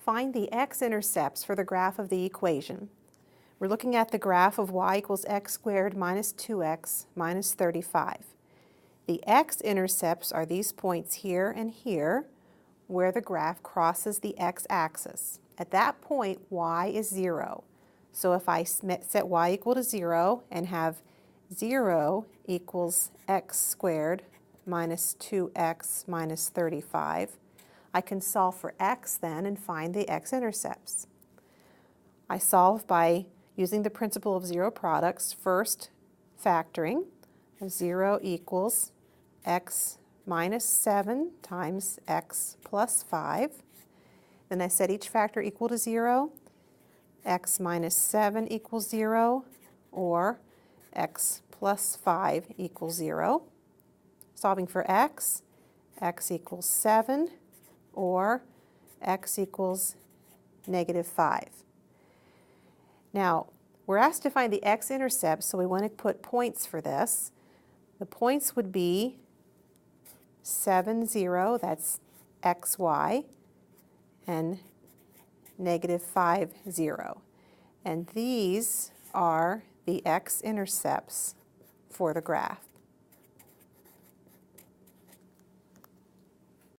Find the x-intercepts for the graph of the equation. We're looking at the graph of y equals x squared minus 2x minus 35. The x-intercepts are these points here and here, where the graph crosses the x-axis. At that point, y is 0. So if I set y equal to 0 and have 0 equals x squared minus 2x minus 35, I can solve for x then and find the x-intercepts. I solve by using the principle of zero products. First, factoring of 0 equals x minus 7 times x plus 5. Then I set each factor equal to 0. X minus 7 equals 0, or x plus 5 equals 0. Solving for x equals 7, or x equals negative 5. Now, we're asked to find the x-intercepts, so we want to put points for this. The points would be 7, 0, that's xy, and negative 5, 0. And these are the x-intercepts for the graph.